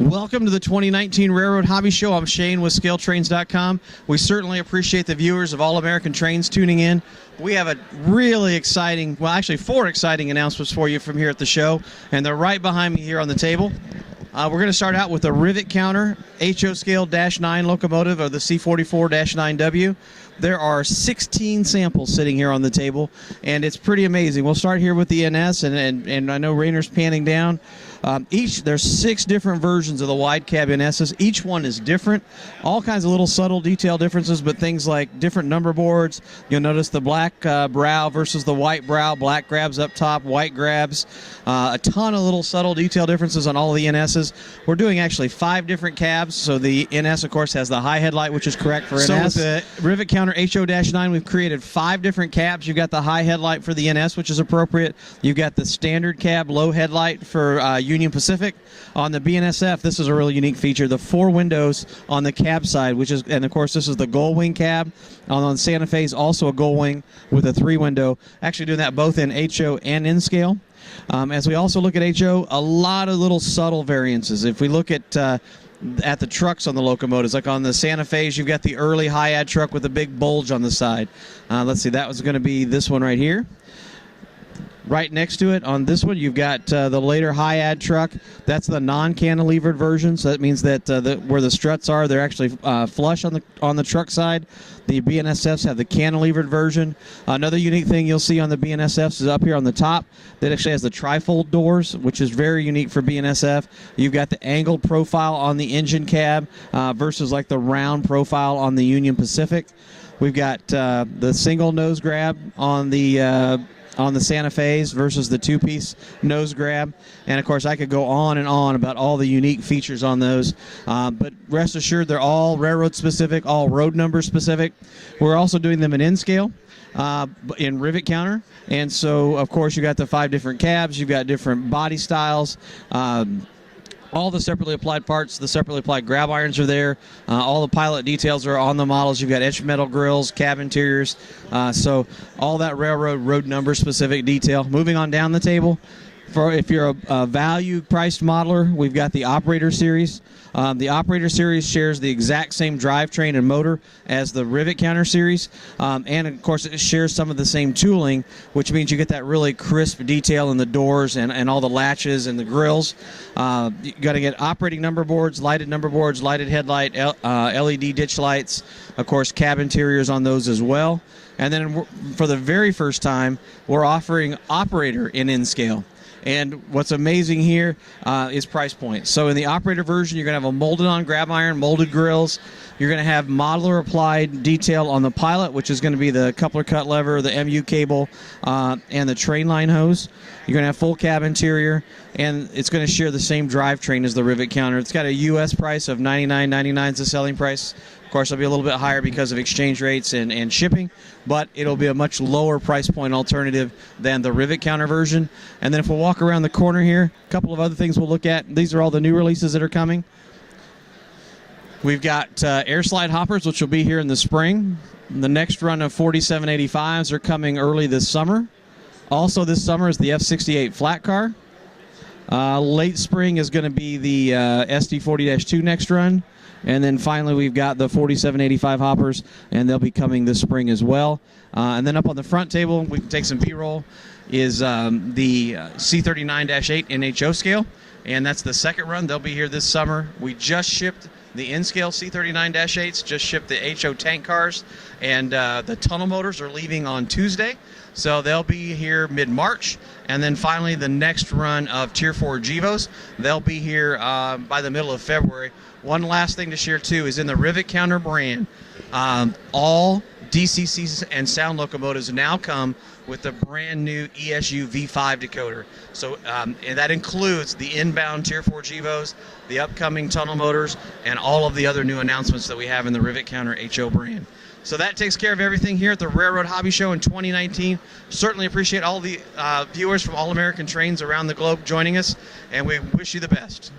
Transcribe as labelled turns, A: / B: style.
A: Welcome to the 2019 Railroad Hobby Show. I'm Shane with ScaleTrains.com. We certainly appreciate the viewers of All American Trains tuning in. We have a really exciting, well, actually 4 exciting announcements for you from here at the show, and they're right behind me here on the table. We're going to start out with the rivet counter HO scale-9 locomotive of the C44-9W. There are 16 samples sitting here on the table, and it's pretty amazing. We'll start here with the NS, and I know Rainer's panning down. There's 6 different versions of the wide cab NSs. Each one is different. All kinds of little subtle detail differences, but things like different number boards. You'll notice the black brow versus the white brow. Black grabs up top, white grabs. A ton of little subtle detail differences on all of the NSs. We're doing actually 5 different cabs. So the NS, of course, has the high headlight, which is correct for NS. So with the rivet counter HO-9, we've created 5 different cabs. You've got the high headlight for the NS, which is appropriate. You've got the standard cab, low headlight for Union Pacific. On the BNSF, this is a really unique feature. The 4 windows on the cab side, and of course this is the gull wing cab. On Santa Fe's also a gull wing with a 3 window. Actually doing that both in HO and in scale. As we also look at HO, a lot of little subtle variances. If we look at the trucks on the locomotives, like on the Santa Fe's, you've got the early high-ad truck with a big bulge on the side. Let's see, that was going to be this one right here. Right next to it, on this one, you've got the later high-ad truck. That's the non-cantilevered version, so that means that where the struts are, they're actually flush on the truck side. The BNSFs have the cantilevered version. Another unique thing you'll see on the BNSFs is up here on the top that actually has the trifold doors, which is very unique for BNSF. You've got the angled profile on the engine cab versus like the round profile on the Union Pacific. We've got the single nose grab on the Santa Fe's versus the 2-piece nose grab. And of course I could go on and on about all the unique features on those, but rest assured they're all railroad specific, all road number specific. We're also doing them in scale in rivet counter, and so of course you got the 5 different cabs, you've got different body styles. All the separately applied parts, the separately applied grab irons are there. All the pilot details are on the models. You've got etched metal grills, cab interiors. So all that railroad road number specific detail. Moving on down the table, if you're a value-priced modeler, we've got the Operator Series. The Operator Series shares the exact same drivetrain and motor as the Rivet Counter Series, and of course it shares some of the same tooling, which means you get that really crisp detail in the doors and all the latches and the grills. You got to get operating number boards, lighted headlight, LED ditch lights, of course cab interiors on those as well. And then for the very first time, we're offering Operator in scale. And what's amazing here is price point. So in the Operator version, you're going to have a molded-on grab iron, molded grills. You're going to have modeler-applied detail on the pilot, which is going to be the coupler cut lever, the MU cable, and the train line hose. You're going to have full cab interior, and it's going to share the same drivetrain as the rivet counter. It's got a U.S. price of $99.99 is the selling price. Of course, it'll be a little bit higher because of exchange rates and shipping, but it'll be a much lower price point alternative than the rivet counter version. And then if we'll walk around the corner here, a couple of other things we'll look at. These are all the new releases that are coming. We've got air slide hoppers, which will be here in the spring. The next run of 4785s are coming early this summer. Also this summer is the F68 flat car. Late spring is going to be the SD40-2 next run. And then finally, we've got the 4785 hoppers, and they'll be coming this spring as well. And then up on the front table, we can take some B-roll, is the C39-8 NHO scale, and that's the second run. They'll be here this summer. We just shipped the N-scale C39-8s, just shipped the HO tank cars, and the tunnel motors are leaving on Tuesday. So they'll be here mid-March. And then finally, the next run of Tier 4 GEVOs, they'll be here by the middle of February. One last thing to share, too, is in the Rivet Counter brand, all DCCs and sound locomotives now come with the brand new ESU V5 decoder. So and that includes the inbound Tier 4 GEVOs, the upcoming tunnel motors, and all of the other new announcements that we have in the Rivet Counter HO brand. So that takes care of everything here at the Railroad Hobby Show in 2019. Certainly appreciate all the viewers from All American Trains around the globe joining us, and we wish you the best.